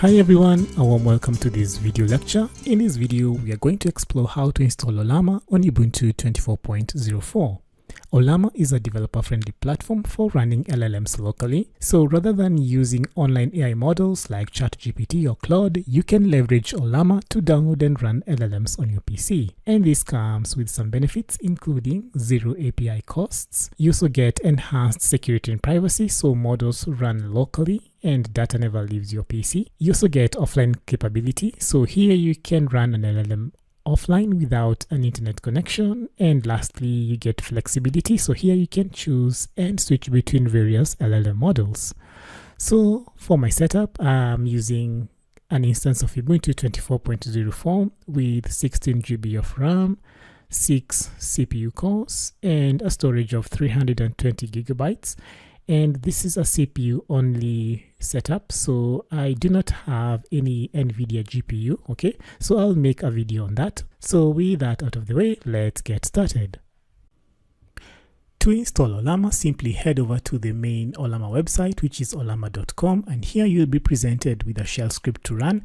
Hi everyone, a warm welcome to this video lecture. In this video, we are going to explore how to install Ollama on Ubuntu 24.04. Ollama is a developer-friendly platform for running LLMs locally. So rather than using online AI models like ChatGPT or Claude, you can leverage Ollama to download and run LLMs on your PC. And this comes with some benefits, including zero API costs. You also get enhanced security and privacy, so models run locally and data never leaves your PC. You also get offline capability, so here you can run an LLM offline without an internet connection. And lastly, you get flexibility, so here you can choose and switch between various LLM models. So for my setup, I'm using an instance of Ubuntu 24.04 with 16 GB of RAM, 6 CPU cores, and a storage of 320 gigabytes. And this is a CPU only setup, so I do not have any NVIDIA GPU. Okay, so I'll make a video on that. So with that out of the way, let's get started. To install Ollama, simply head over to the main Ollama website, which is ollama.com, and here you'll be presented with a shell script to run.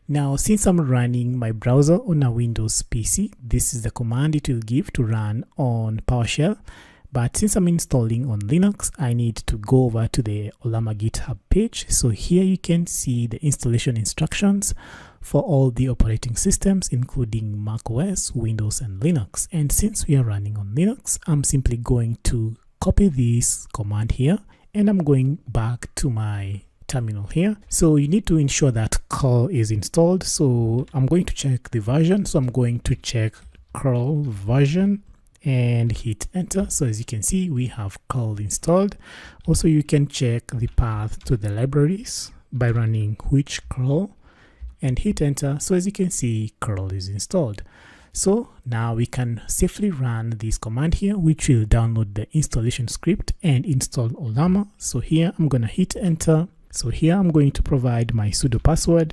Now, since I'm running my browser on a Windows PC, this is the command it will give to run on PowerShell. But since I'm installing on Linux, I need to go over to the Ollama GitHub page. So here you can see the installation instructions for all the operating systems, including macOS, Windows, and Linux. And since we are running on Linux, I'm simply going to copy this command here, and I'm going back to my terminal here. So you need to ensure that curl is installed. So I'm going to check the version. So I'm going to check curl version and hit enter. So as you can see, we have curl installed. Also, you can check the path to the libraries by running which curl and hit enter. So as you can see, curl is installed. So now we can safely run this command here, which will download the installation script and install Ollama. So here I'm gonna hit enter. So here I'm going to provide my sudo password,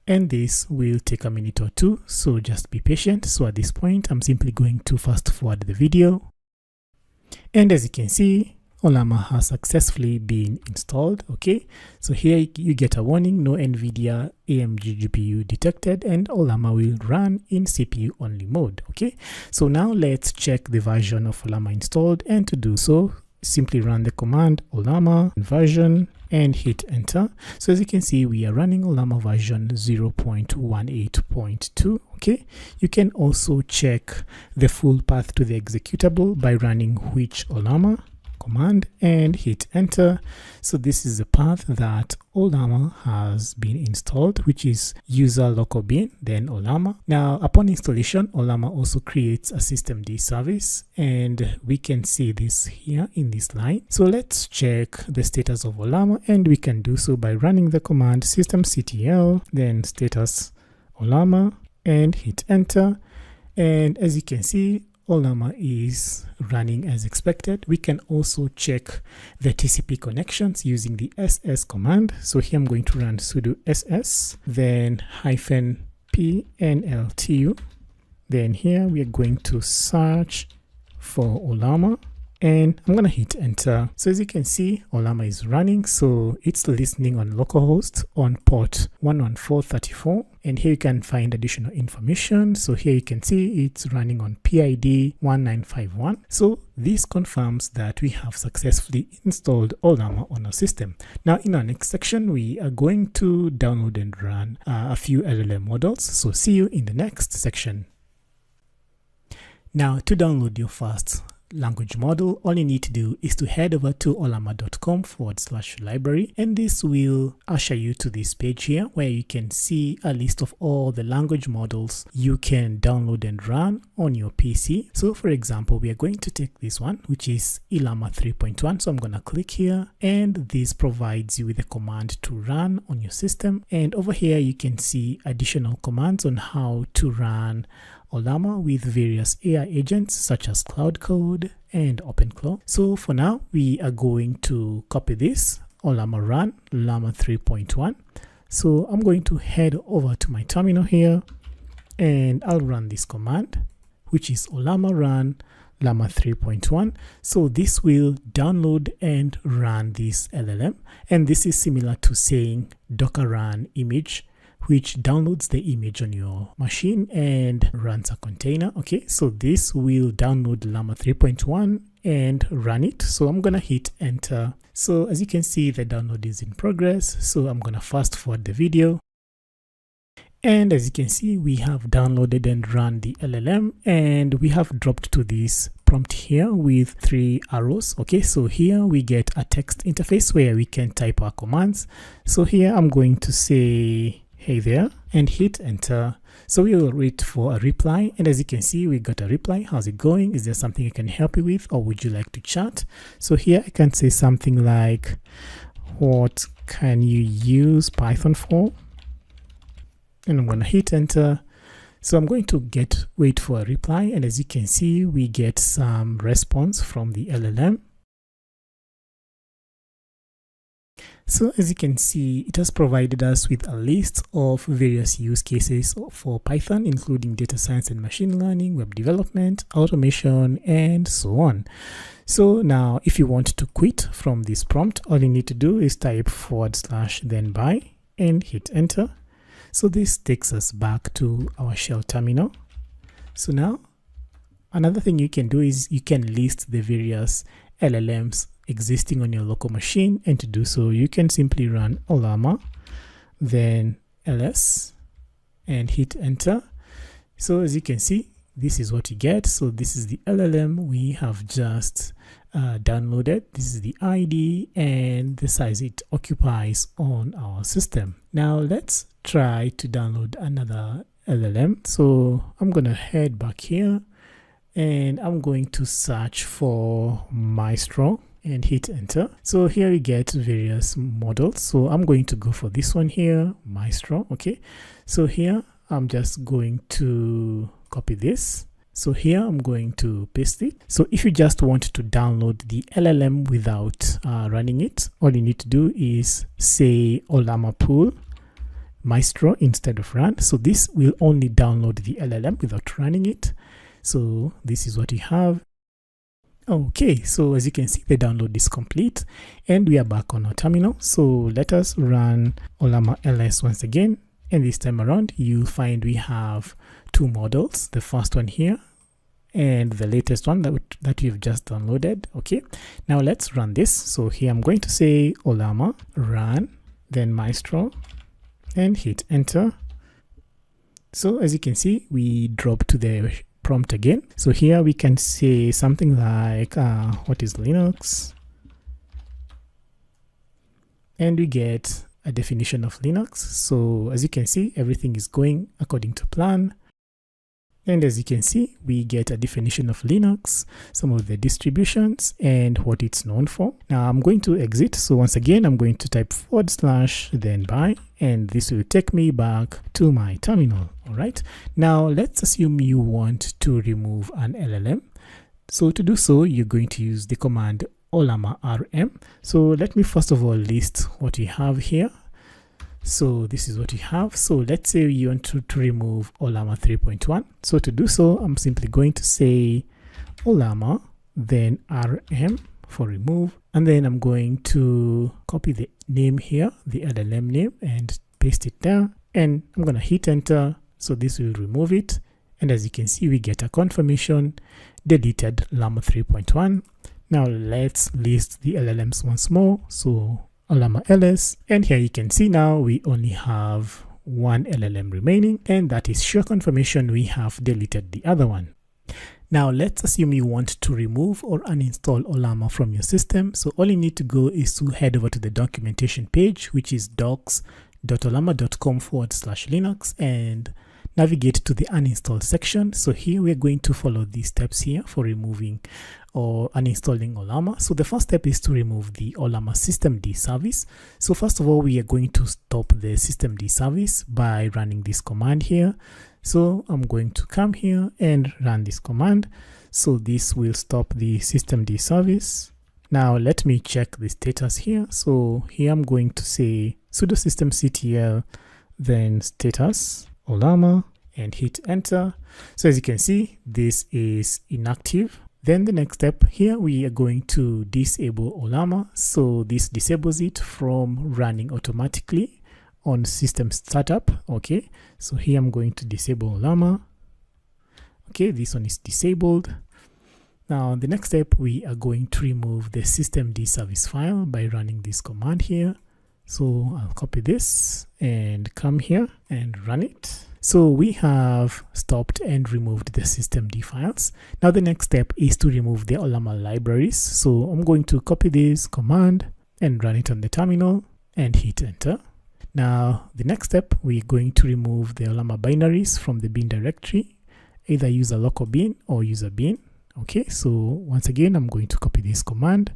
and this will take a minute or two, so just be patient. So at this point, I'm simply going to fast forward the video. And as you can see, Ollama has successfully been installed. Okay, so here you get a warning, no NVIDIA AMD GPU detected, and Ollama will run in CPU only mode. Okay, so now let's check the version of Ollama installed, and to do so, simply run the command Ollama version and hit enter. So as you can see, we are running Ollama version 0.18.2. okay, you can also check the full path to the executable by running which Ollama command and hit enter. So this is the path that Ollama has been installed, which is user localbin, then Ollama. Now, upon installation, Ollama also creates a systemd service, and we can see this here in this line. So let's check the status of Ollama, and we can do so by running the command systemctl, then status Ollama, and hit enter. And as you can see, Ollama is running as expected. We can also check the TCP connections using the ss command. So here I'm going to run sudo ss, then -p-nltu. Then here we are going to search for Ollama, and I'm gonna hit enter. So as you can see, Ollama is running, so it's listening on localhost on port 11434, and here you can find additional information. So here you can see it's running on PID 1951. So this confirms that we have successfully installed Ollama on our system. Now in our next section, we are going to download and run a few LLM models. So see you in the next section. Now to download your first language model, all you need to do is to head over to ollama.com/library, and this will usher you to this page here where you can see a list of all the language models you can download and run on your PC. So for example, we are going to take this one, which is Ollama 3.1. So I'm going to click here, and this provides you with a command to run on your system. And over here you can see additional commands on how to run Ollama with various AI agents such as Cloud Code and OpenClaw. So for now, we are going to copy this Ollama run Ollama 3.1. So I'm going to head over to my terminal here, and I'll run this command, which is Ollama run Llama 3.1. So this will download and run this LLM, and this is similar to saying docker run image which downloads the image on your machine and runs a container. Okay, so this will download Llama 3.1 and run it. So I'm gonna hit enter. So as you can see, the download is in progress. So I'm gonna fast forward the video. And as you can see, we have downloaded and run the LLM, and we have dropped to this prompt here with 3 arrows. Okay, so here we get a text interface where we can type our commands. So here I'm going to say, hey there, and hit enter. So we will wait for a reply, and as you can see, we got a reply. How's it going? Is there something I can help you with, or would you like to chat? So here I can say something like, what can you use Python for? And I'm going to hit enter. So I'm going to wait for a reply, and as you can see, we get some response from the LLM. So as you can see, it has provided us with a list of various use cases for Python, including data science and machine learning, web development, automation, and so on. So now if you want to quit from this prompt, all you need to do is type / then by and hit enter. So this takes us back to our shell terminal. So now another thing you can do is you can list the various LLMs existing on your local machine, and to do so you can simply run Ollama, then ls, and hit enter. So as you can see, this is what you get. So this is the LLM we have just downloaded. This is the ID and the size it occupies on our system. Now let's try to download another LLM. So I'm gonna head back here and I'm going to search for Maestro and hit enter. So here we get various models. So I'm going to go for this one here, Maestro. Okay, so here I'm just going to copy this. So here I'm going to paste it. So if you just want to download the LLM without running it, all you need to do is say Ollama pool Maestro instead of run. So this will only download the LLM without running it. So this is what you have. Okay, so as you can see, the download is complete and we are back on our terminal. So let us run Ollama ls once again, and this time around you'll find we have 2 models, the first one here and the latest one that we've just downloaded. Okay, now let's run this. So here I'm going to say Ollama run, then Maestro, and hit enter. So as you can see, we drop to the prompt again. So here we can say something like what is Linux, and we get a definition of Linux. So as you can see, everything is going according to plan. And as you can see, we get a definition of Linux, some of the distributions, and what it's known for. Now I'm going to exit. So once again, I'm going to type / then by, and this will take me back to my terminal. All right. Now let's assume you want to remove an LLM. So to do so, you're going to use the command Ollama rm. So let me first of all list what we have here. So this is what we have. So let's say you want to remove Ollama 3.1. So to do so, I'm simply going to say Ollama, then rm for remove, and then I'm going to copy the name here, the LLM name, and paste it there, and I'm going to hit enter. So this will remove it, and as you can see, we get a confirmation, deleted Llama 3.1. Now let's list the LLMs once more. So Ollama ls, and here you can see now we only have 1 LLM remaining, and that is sure confirmation we have deleted the other one. Now let's assume you want to remove or uninstall Ollama from your system. So all you need to go is to head over to the documentation page, which is docs.ollama.com/linux, and navigate to the uninstall section. So here we're going to follow these steps here for removing or uninstalling Ollama. So the first step is to remove the Ollama systemd service. So first of all, we are going to stop the systemd service by running this command here. So I'm going to come here and run this command. So this will stop the systemd service. Now let me check the status here. So here I'm going to say sudo systemctl, then status Ollama, and hit enter. So as you can see, this is inactive. Then the next step here, we are going to disable Ollama. So this disables it from running automatically on system startup. Okay, so here I'm going to disable Ollama. Okay, this one is disabled. Now the next step, we are going to remove the systemd service file by running this command here. So I'll copy this and come here and run it. So we have stopped and removed the systemd files. Now the next step is to remove the Ollama libraries. So I'm going to copy this command and run it on the terminal and hit enter. Now the next step, we're going to remove the Ollama binaries from the bin directory, either user local bin or user bin. Okay, so once again, I'm going to copy this command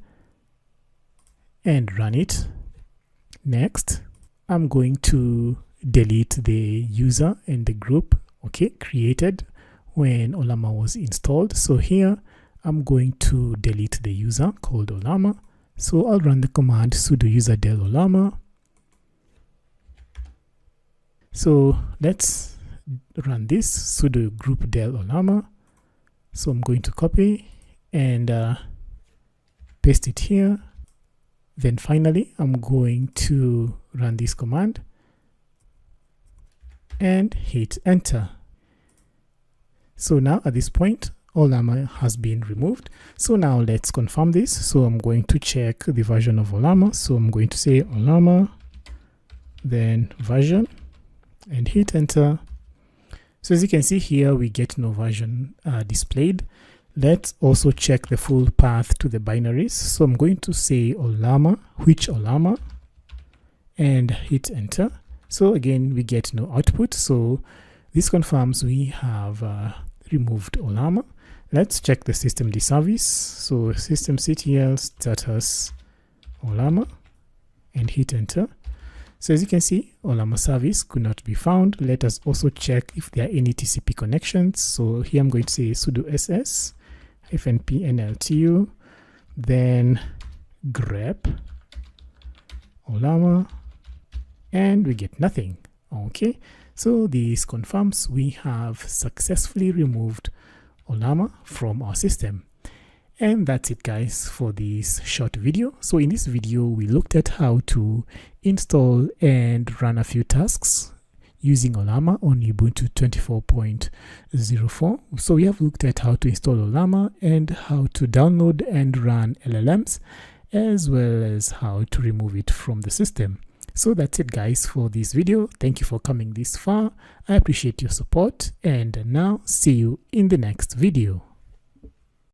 and run it. Next, I'm going to delete the user and the group, okay, created when Ollama was installed. So here, I'm going to delete the user called Ollama. So I'll run the command sudo user del Ollama. So let's run this sudo group del Ollama. So I'm going to copy and paste it here. Then finally, I'm going to run this command and hit enter. So now at this point, Ollama has been removed. So now let's confirm this. So I'm going to check the version of Ollama. So I'm going to say Ollama, then version, and hit enter. So as you can see here, we get no version displayed. Let's also check the full path to the binaries. So I'm going to say Ollama, which Ollama, and hit enter. So again, we get no output. So this confirms we have removed Ollama. Let's check the systemd service. So systemctl status Ollama and hit enter. So as you can see, Ollama service could not be found. Let us also check if there are any TCP connections. So here I'm going to say sudo ss -p-nltu, then grep Ollama, and we get nothing. Okay, so this confirms we have successfully removed Ollama from our system. And that's it, guys, for this short video. So in this video, we looked at how to install and run a few tasks using Ollama on Ubuntu 24.04. So we have looked at how to install Ollama and how to download and run LLMs, as well as how to remove it from the system. So that's it, guys, for this video. Thank you for coming this far. I appreciate your support, and now see you in the next video.